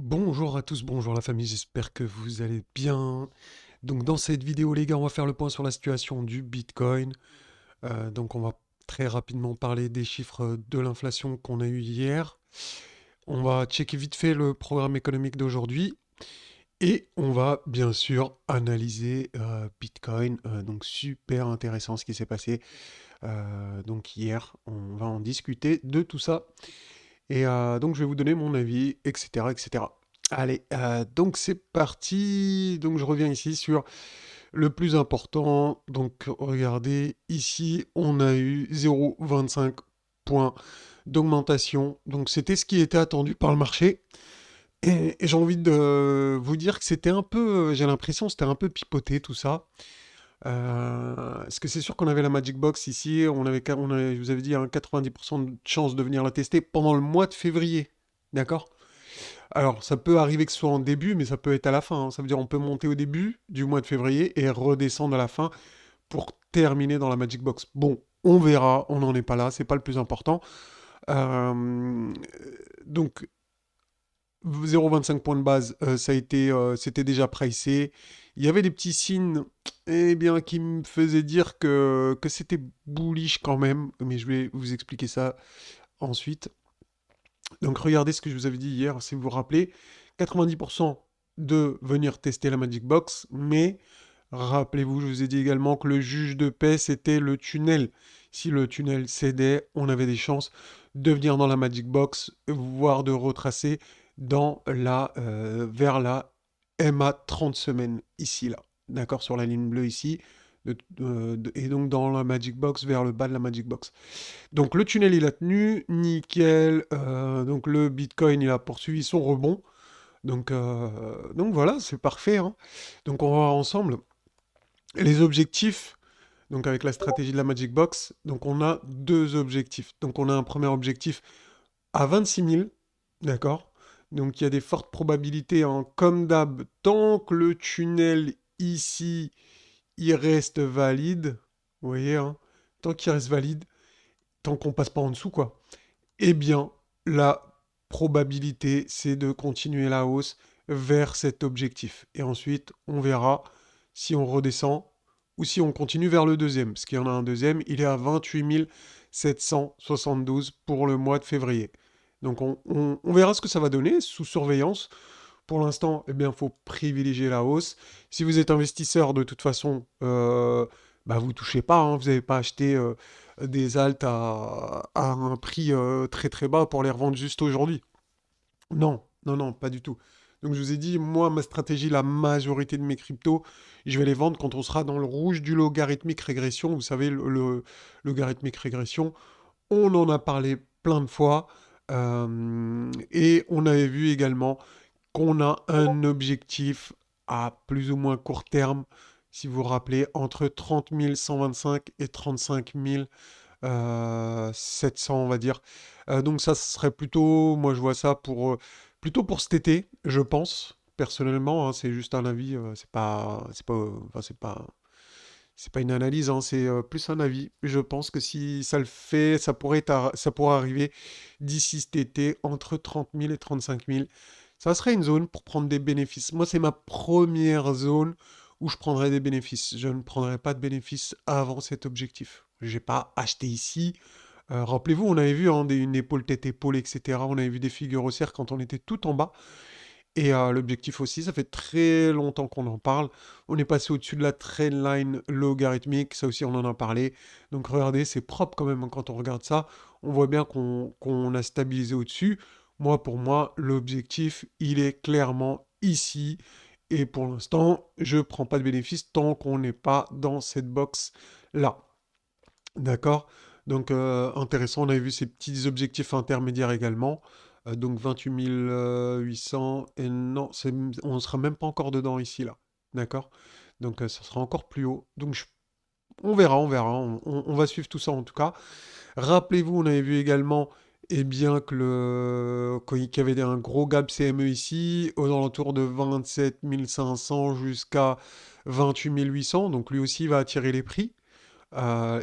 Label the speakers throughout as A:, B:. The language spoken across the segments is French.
A: Bonjour à tous, bonjour la famille, j'espère que vous allez bien. Donc dans cette vidéo les gars, on va faire le point sur la situation du Bitcoin. Donc on va très rapidement parler des chiffres de l'inflation qu'on a eu hier. On va checker vite fait le programme économique d'aujourd'hui. Et on va bien sûr analyser Bitcoin. Donc super intéressant ce qui s'est passé donc hier. On va en discuter de tout ça. Et donc, je vais vous donner mon avis, etc., etc. Allez, donc c'est parti. Donc, je reviens ici sur le plus important. Donc, regardez, ici, on a eu 0,25 points d'augmentation. Donc, c'était ce qui était attendu par le marché. Et j'ai envie de vous dire que c'était un peu, j'ai l'impression, c'était un peu pipoté tout ça. Parce que c'est sûr qu'on avait la Magic Box ici, je vous avais dit, un 90% de chance de venir la tester pendant le mois de février. D'accord? Alors, ça peut arriver que ce soit en début, mais ça peut être à la fin, hein. Ça veut dire on peut monter au début du mois de février et redescendre à la fin pour terminer dans la Magic Box. Bon, on verra, on n'en est pas là, c'est pas le plus important. Euh, donc, 0,25 points de base, c'était déjà pricé. Il y avait des petits signes, eh bien, qui me faisaient dire que c'était bullish quand même, mais je vais vous expliquer ça ensuite. Donc, regardez ce que je vous avais dit hier, si vous vous rappelez, 90% de venir tester la Magic Box, mais rappelez-vous, je vous ai dit également que le juge de paix, c'était le tunnel. Si le tunnel cédait, on avait des chances de venir dans la Magic Box, voire de retracer vers la MA 30 semaines, ici, là. D'accord, sur la ligne bleue ici. Et donc dans la Magic Box, vers le bas de la Magic Box. Donc le tunnel, il a tenu, nickel. Donc le Bitcoin, il a poursuivi son rebond. Donc voilà, c'est parfait, hein. Donc on va voir ensemble les objectifs, donc avec la stratégie de la Magic Box. Donc on a deux objectifs. Donc on a un premier objectif à 26 000, d'accord? Donc il y a des fortes probabilités, hein, comme d'hab, tant que le tunnel ici, il reste valide, vous voyez, hein, tant qu'il reste valide, tant qu'on passe pas en dessous, quoi, eh bien, la probabilité, c'est de continuer la hausse vers cet objectif. Et ensuite, on verra si on redescend ou si on continue vers le deuxième. Parce qu'il y en a un deuxième, il est à 28 772 pour le mois de février. Donc on verra ce que ça va donner sous surveillance. Pour l'instant, eh bien, il faut privilégier la hausse. Si vous êtes investisseur, de toute façon, bah, vous touchez pas, hein. Vous n'avez pas acheté des alts à un prix très très bas pour les revendre juste aujourd'hui. Non, non, non, pas du tout. Donc je vous ai dit, moi, ma stratégie, la majorité de mes cryptos, je vais les vendre quand on sera dans le rouge du logarithmique régression. Vous savez, le logarithmique régression, on en a parlé plein de fois. Et on avait vu également qu'on a un objectif à plus ou moins court terme, si vous vous rappelez, entre 30 125 et 35 700, on va dire. Donc ça ce serait plutôt, moi je vois ça plutôt pour cet été, je pense. Personnellement, hein, c'est juste un avis, c'est pas une analyse, hein, c'est plus un avis. Je pense que si ça le fait, ça pourrait arriver d'ici cet été entre 30 000 et 35 000. Ça serait une zone pour prendre des bénéfices. Moi, c'est ma première zone où je prendrais des bénéfices. Je ne prendrai pas de bénéfices avant cet objectif. Je n'ai pas acheté ici. Rappelez-vous, on avait vu, hein, une épaule tête-épaule, etc. On avait vu des figures haussières quand on était tout en bas. Et l'objectif aussi, ça fait très longtemps qu'on en parle. On est passé au-dessus de la trendline logarithmique, ça aussi on en a parlé. Donc regardez, c'est propre quand même, hein, quand on regarde ça. On voit bien qu'on a stabilisé au-dessus. Moi, pour moi, l'objectif, il est clairement ici. Et pour l'instant, je ne prends pas de bénéfice tant qu'on n'est pas dans cette box-là. D'accord? Donc intéressant, on avait vu ces petits objectifs intermédiaires également. Donc 28 800, et non, on ne sera même pas encore dedans ici, là. D'accord? Donc ça sera encore plus haut. Donc on verra, on verra. On va suivre tout ça en tout cas. Rappelez-vous, on avait vu également, eh bien, qu'il y avait un gros gap CME ici, aux alentours de 27 500 jusqu'à 28 800. Donc lui aussi va attirer les prix.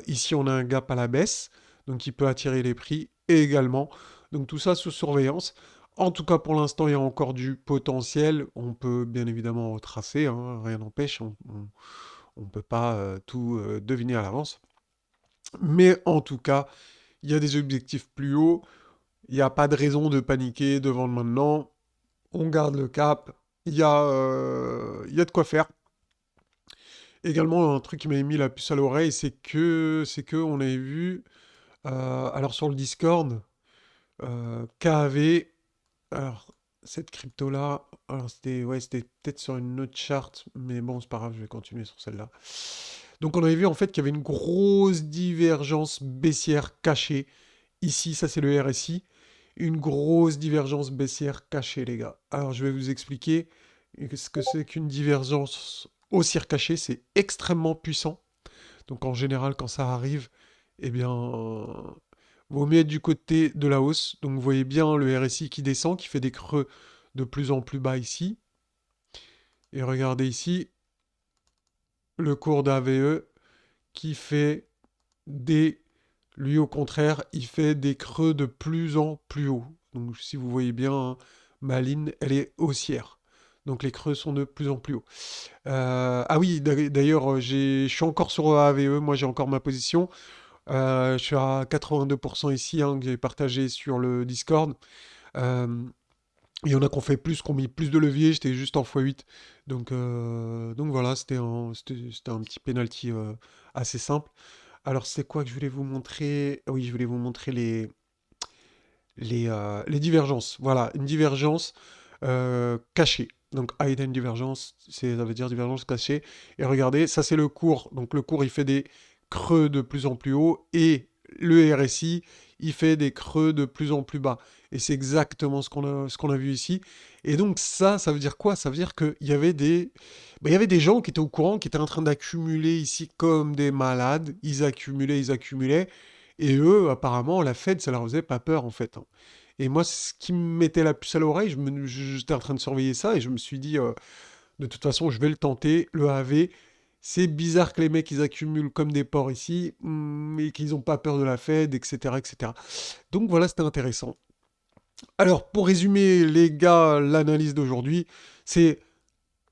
A: Ici, on a un gap à la baisse, donc qui peut attirer les prix également. Donc tout ça sous surveillance. En tout cas, pour l'instant, il y a encore du potentiel. On peut bien évidemment retracer, hein, rien n'empêche. On ne peut pas tout deviner à l'avance. Mais en tout cas, il y a des objectifs plus hauts. Il n'y a pas de raison de paniquer devant le maintenant. On garde le cap. Il y a de quoi faire. Également, un truc qui m'avait mis la puce à l'oreille, c'est que on avait vu, alors sur le Discord, KAV, alors cette crypto-là, alors c'était ouais, c'était peut-être sur une autre charte, mais bon, c'est pas grave, je vais continuer sur celle-là. Donc on avait vu en fait qu'il y avait une grosse divergence baissière cachée. Ici, ça c'est le RSI, une grosse divergence baissière cachée, les gars. Alors je vais vous expliquer ce que c'est qu'une divergence haussière cachée, c'est extrêmement puissant. Donc en général, quand ça arrive, eh bien, vaut mieux être du côté de la hausse. Donc vous voyez bien le RSI qui descend, qui fait des creux de plus en plus bas ici. Et regardez ici, le cours d'AVE qui fait des... Lui, au contraire, il fait des creux de plus en plus haut. Donc si vous voyez bien, hein, ma ligne, elle est haussière. Donc les creux sont de plus en plus hauts. Ah oui, d'ailleurs, je suis encore sur AVE, moi j'ai encore ma position. Je suis à 82% ici, hein, que j'ai partagé sur le Discord. Euh, il y en a qui ont fait plus, qui ont mis plus de levier, j'étais juste en x8. Donc voilà, c'était un petit penalty assez simple. Alors c'est quoi que je voulais vous montrer? Oui, je voulais vous montrer les divergences. Voilà, une divergence cachée. Donc hidden divergence, ça veut dire divergence cachée. Et regardez, ça c'est le cours. Donc le cours il fait des creux de plus en plus haut et le RSI il fait des creux de plus en plus bas. Et c'est exactement ce qu'on a vu ici. Et donc ça veut dire quoi? Ça veut dire qu'il y avait il y avait des gens qui étaient au courant, qui étaient en train d'accumuler ici comme des malades. Ils accumulaient, ils accumulaient. Et eux, apparemment, la Fed, ça leur faisait pas peur, en fait, hein. Et moi, ce qui me mettait la puce à l'oreille, j'étais en train de surveiller ça et je me suis dit, de toute façon, je vais le tenter, le AV. C'est bizarre que les mecs, ils accumulent comme des porcs ici, mais qu'ils n'ont pas peur de la Fed, etc., etc. Donc voilà, c'était intéressant. Alors, pour résumer, les gars, l'analyse d'aujourd'hui, c'est,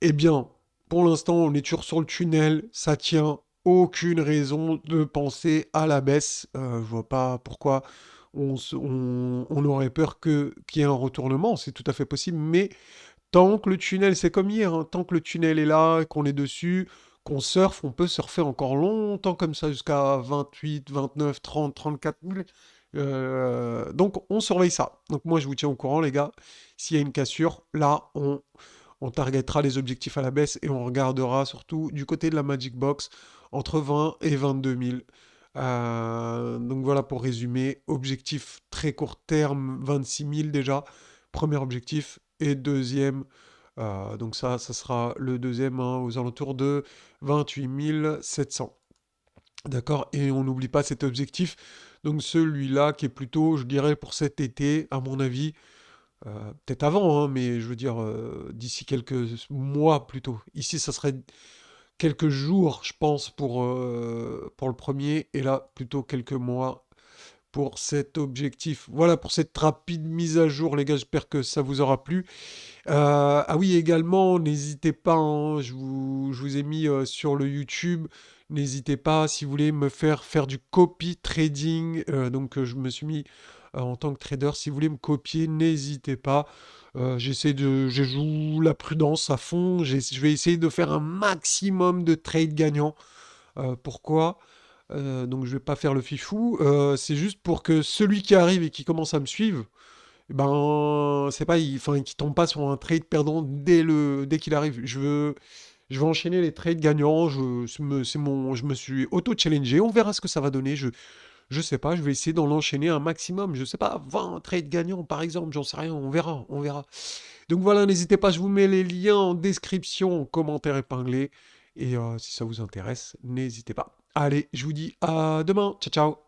A: eh bien, pour l'instant, on est toujours sur le tunnel, ça tient, aucune raison de penser à la baisse. Je vois pas pourquoi on aurait peur qu'il y ait un retournement, c'est tout à fait possible, mais tant que le tunnel, c'est comme hier, hein, tant que le tunnel est là, qu'on est dessus, qu'on surfe, on peut surfer encore longtemps comme ça, jusqu'à 28, 29, 30, 34 000. Donc on surveille ça. Donc moi je vous tiens au courant les gars. S'il y a une cassure, là on targetera les objectifs à la baisse et on regardera surtout du côté de la Magic Box entre 20 et 22 000. Donc voilà pour résumer. Objectif très court terme, 26 000 déjà. Premier objectif. Et deuxième, donc ça sera le deuxième hein, aux alentours de 28 700. D'accord? Et on n'oublie pas cet objectif. Donc celui-là qui est plutôt, je dirais, pour cet été, à mon avis, peut-être avant, hein, mais je veux dire d'ici quelques mois plutôt. Ici, ça serait quelques jours, je pense, pour le premier, et là, plutôt quelques mois pour cet objectif. Voilà pour cette rapide mise à jour, les gars, j'espère que ça vous aura plu. Ah oui, également, n'hésitez pas, hein, je vous ai mis sur le YouTube, n'hésitez pas, si vous voulez me faire du copy trading, donc je me suis mis en tant que trader, si vous voulez me copier, n'hésitez pas. Je joue la prudence à fond, je vais essayer de faire un maximum de trades gagnants. Pourquoi? Donc je vais pas faire le fifou, c'est juste pour que celui qui arrive et qui commence à me suivre, eh ben, c'est pas, enfin, qu'il tombe pas sur un trade perdant dès qu'il arrive. Je veux enchaîner les trades gagnants. Je me suis auto-challengé. On verra ce que ça va donner. Je sais pas. Je vais essayer d'en enchaîner un maximum. Je sais pas, 20 trades gagnants par exemple. J'en sais rien. On verra. On verra. Donc voilà, n'hésitez pas. Je vous mets les liens en description, en commentaire épinglé. Et si ça vous intéresse, n'hésitez pas. Allez, je vous dis à demain. Ciao, ciao.